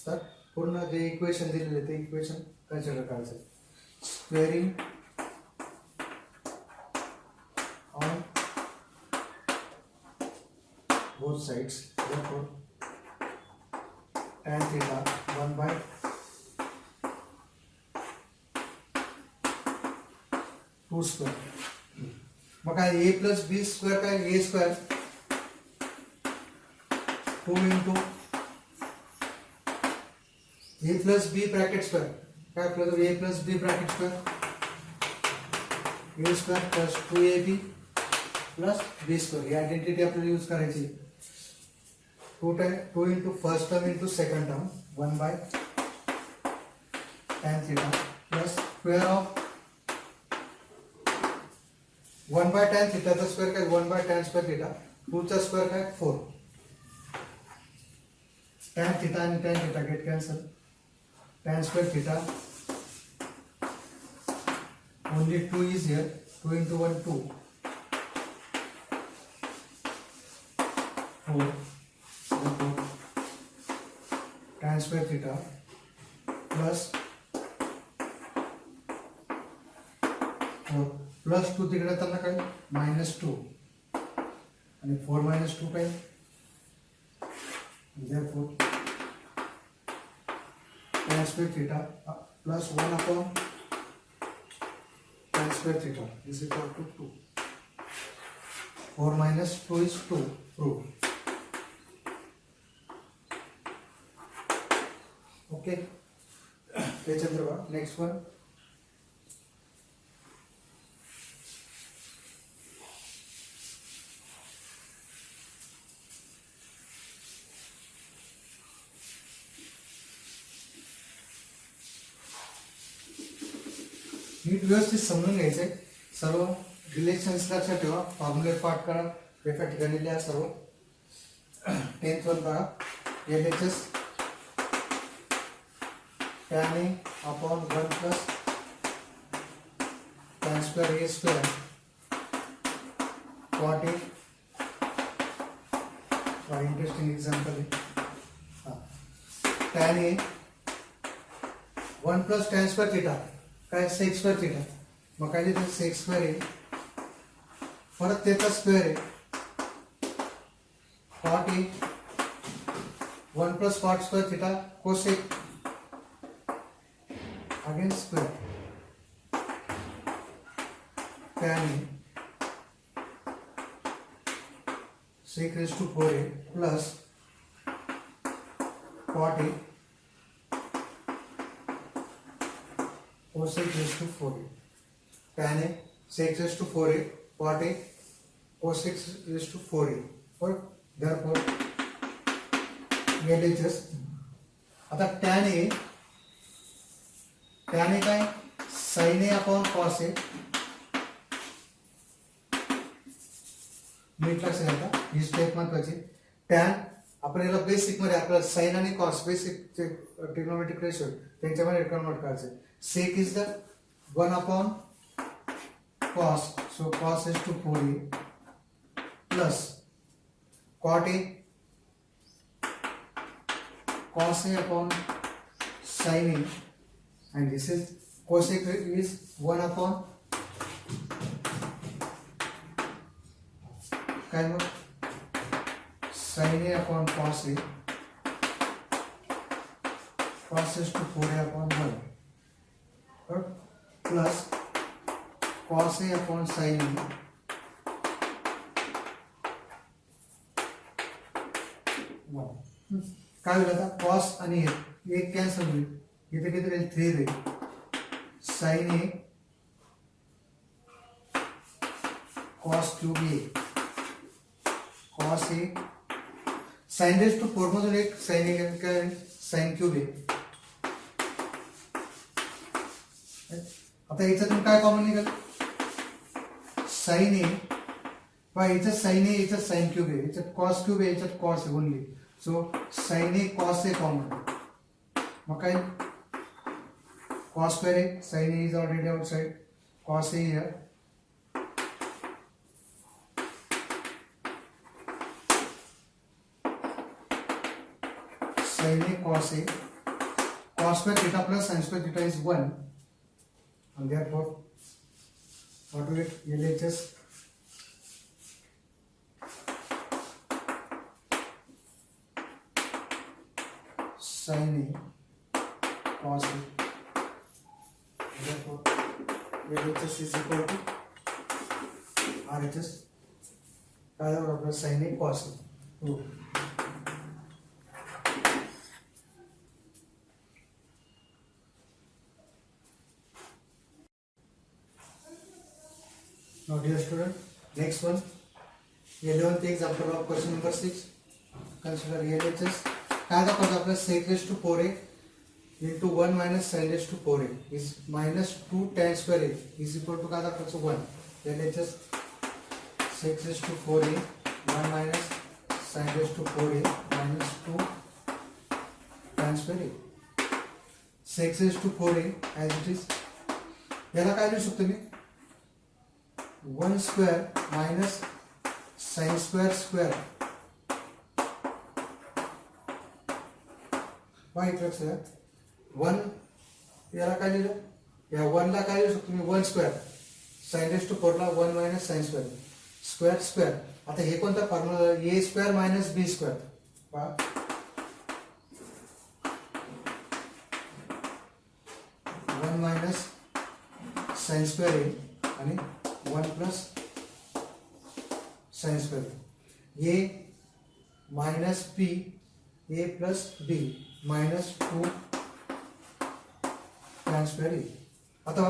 तर पूर्ण जे इक्वेशन दिलेले ते इक्वेशन कन्सिडर करायचं. Squaring on both sides, therefore tan theta 1 by 2 square मग काय ए प्लस बी स्क्वेअर काय a square 2 into a plus b bracket square काय आपल्याला a plus b bracket square a square plus 2ab plus b square ही identity आपल्याला use करायची 2 into first term into second term 1 by tan theta plus square of 1 by tan theta चा square काय 1 by tan square theta 2 चा square काय 4 tan theta आणि tan theta get cancel tan square theta only 2 is here 2 into 1 2 4 tan square theta plus 4 plus 2 तिकडे येताना काय -2 आणि 4 - 2 काय therefore tan square theta plus 1 upon tan square theta is equal to 2. 4 minus 2 is 2. Prove. Okay. Next one. नीट व्यवस्थित समजून घ्यायचंय सर्व relations लक्षात ठेवा फॉर्म्युले पाठ करा एका ठिकाणी लिहा सर्व 10th वन बघा LHS tan A upon 1 plus tan square A square cot A interesting example है tan A 1 plus tan square theta काय sec square theta मग काय लिहितो sec square आहे परत त्याचा स्क्वेअर आहे cot A 1 plus cot square theta cosec again square tan A sec raised to 4A plus cot A cosec raised to 4A tan A sec raised to 4A cot A cosec raised to 4A or therefore LHS आता tan A काय sin A upon cos A नीट लक्षात घ्या ही step महत्वाची tan आपण याला basic मध्ये आपल्याला sin आणि cos बेसिक चे ट्रिग्नोमेट्रिक रेशो त्यांच्यामध्ये कन्वर्ट करायचे sec is the 1 upon cos so cos is to 4A plus cot A cos A upon sin A and this is cosec is 1 upon काय मग sin A upon cos A cos is to 4A upon 1 plus cos A upon sin A काय होईल आता cos आणि एक cancel होईल इथे किती राहील 3 राहील sin A cos cube A cos A sin raised to 4 मधून एक sin A काय sin cube A आता याच्यातून काय कॉमन निघाल sin A बघा याच्यात sin A याच्यात sin cube A याच्यात cos cube A याच्यात cos A only so sin A cos A common मग काय cos square A sin A is already outside cos A here sin A cos A cos square theta plus sin square theta is 1 and therefore what do we get LHS sin A cos A therefore LHS is equal to RHS काय झालं आपलं sin A cos A. Now dear student, next one, 11th example of question number 6. Consider LHS. काय दाखवतो आपलं sec raised to 4a into 1 minus sin raised to 4a is minus 2 tan square a is equal to काय दाखवतो 1. LHS sec raised to 4a 1 minus sin raised to 4a minus 2 tan square a. Sec raised to 4a as it is. याला काय लिहू शकतो मी 1 square minus sin square square. वाईट लक्ष द्या 1 याला काय लिहिलं या 1 ला काय लिहू शकतो मी 1 स्क्वेअर sin raised to 4 ला 1 minus sin square square square. आता हे कोणता formula a square minus b square पहा 1 minus sin square a आणि 1 plus sin square a minus b a plus b minus 2 tan square a. आता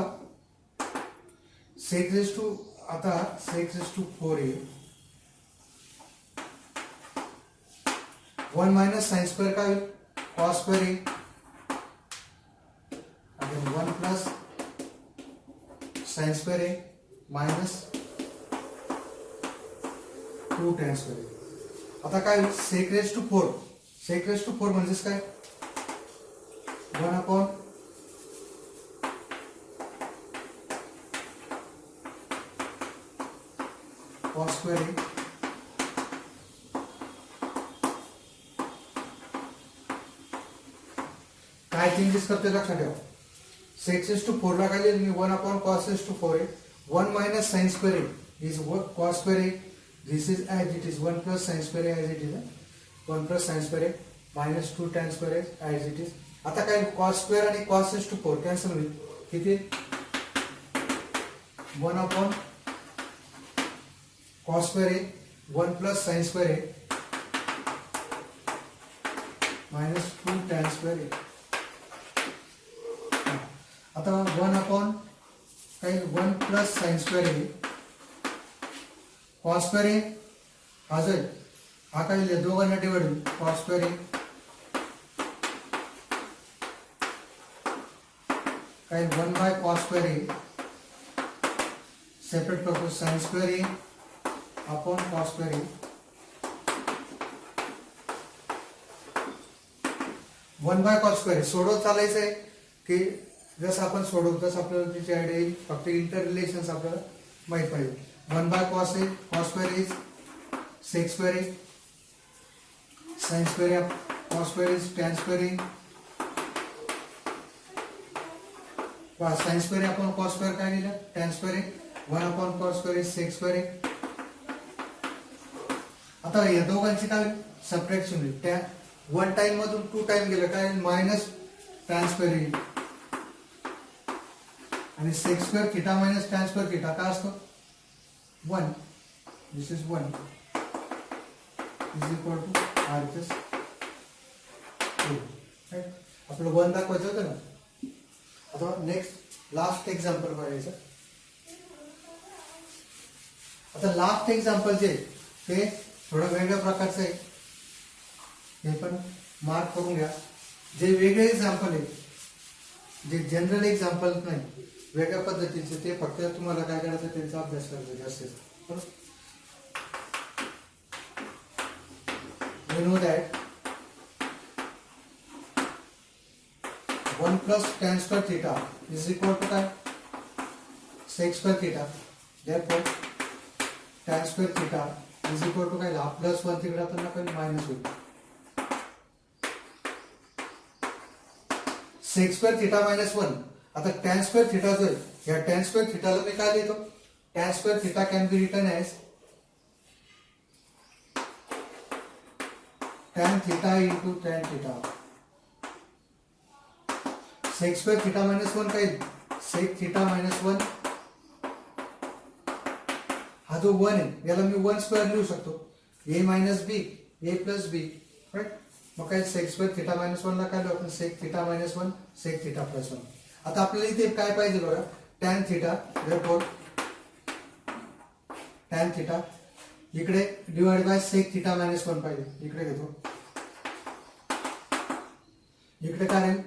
sec raised to 4a 1 minus sin square काय होईल cos square a आणि 1 plus sin square a minus 2 tan square a. आता काय होईल sec raised to 4 sec raised to 4 म्हणजेच काय 1 upon cos square a काय चेंजेस करते लक्षात ठेवा sec raised to 4 ला काय लिहिलं मी 1 upon cos raised to 4a 1 minus sin square a is cos square a. This is as it is 1 plus sin square a as it is 1 plus sin square a minus 2 tan square a as it is. आता काय cos square आणि cos raised to 4 cancel होईल किती 1 upon cos square a 1 plus sin square a minus 2 tan square a. आता 1 upon काय 1 plus sin square a cos square a हा जाईल हा काय लिहिलं दोघांना डिवाइड होईल cos square a काय 1 by cos square a separate करतो sin square a upon cos square a 1 by cos square a सोडवत चालायचं आहे की जसं आपण सोडवू तसं आपल्याला त्याची आयडिया येईल फक्त इंटर रिलेशन्स आपल्याला माहित पाहिजे 1 by cos a cos square is sec square a sin square a cos square is tan square a sin square upon cos square काय लिहिलं tan square a 1 upon cos square is sec square a. आता या दोघांची काय subtraction होईल त्या 1 time मधून 2 time गेलं काय मायनस tan square a आणि sec square theta minus tan square theta काय असतो 1 this is 1 is equal to RHS 2 right आपलं 1 दाखवायचं होतं ना. आता नेक्स्ट लास्ट एक्झाम्पल बघायचं. आता लास्ट एक्झाम्पल जे ते थोडं वेगळ्या प्रकारचं आहे हे पण मार्क करून घ्या. जे वेगळे एक्झाम्पल आहे जे जनरल एक्झाम्पल नाही वेगळ्या पद्धतीचे ते फक्त तुम्हाला काय करायचं त्यांचा अभ्यास करायचा जास्त. We know that 1 plus tan square theta is equal to काय sec square theta. Therefore tan square theta is equal to काय प्लस 1 तिकडे आता काय मायनस होईल. sec square theta minus 1 आता tan square theta जो आहे या tan square theta ला मी काय लिहितो tan square theta can be written as tan theta into tan theta. sec square theta minus 1 काय sec theta minus 1 हा जो 1 आहे याला मी 1 स्क्वेअर लिहू शकतो, ए मायनस बी ए प्लस बी, राईट. मग काय सेक स्क्वेअर थिटा मायनस 1 ला काय लिहू आपण, sec theta minus 1 sec theta plus 1. आता आपल्याला इथे काय पाहिजे बघा, tan theta, therefore tan theta इकडे divide by sec theta minus 1 पाहिजे, इकडे घेतो. इकडे काय राहील,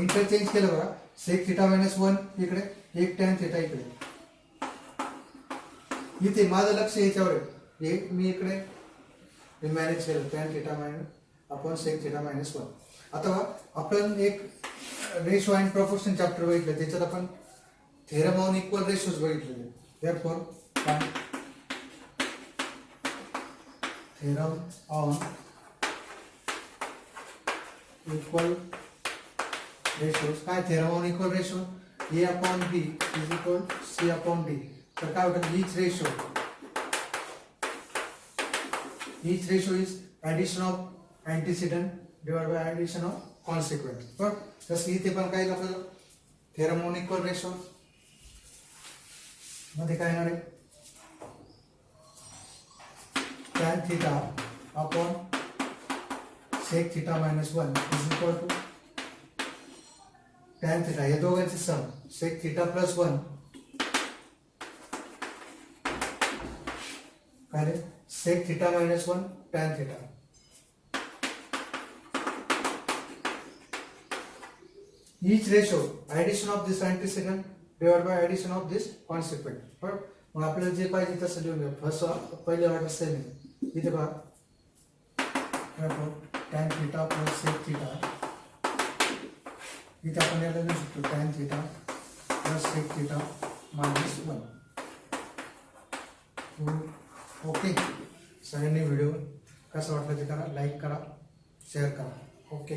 इंटरचेंज केलं बघा, सेक थिटा मायनस 1 इकडे, एक टॅन थिटा इकडे. इथे माझं लक्ष याच्यावर आहे, हे मी इकडे मॅनेज केलं, tan theta minus upon sec theta minus 1. आता आपण एक रेशो अँड प्रपोर्शन चॅप्टर बघितलं, त्याच्यात आपण थेरम ऑन इक्वल रेशोज बघितलेले. Therefore theorem on equal ratios, काय theorem on equal ratio, A upon B is equal C upon D. तर काय होतं, हीच ratio is addition of antecedent divide by addition of consequent. बरोबर. तसं इथे पण काय आपलं थेरम ऑन इक्वल रेशो मध्ये काय येणार आहे, tan theta upon sec theta minus 1 is equal to tan theta, या दोघांचे सम सेक थिटा प्लस 1 काय रे, sec theta minus 1 tan theta. Each ratio addition of this antecedent divided by addition of this consequent. बरोबर. मग आपल्याला जे पाहिजे तसं लिहून घ्या. फर्स्ट पहिले ऑर्डर सेम आहे, इथे पहा tan theta plus sec theta, इथे आपण याला लिहू शकतो tan theta plus sec theta minus 1. Okay. सगळ्यांनी व्हिडिओ कसा वाटला ते करा, लाईक करा, शेअर करा. ओके.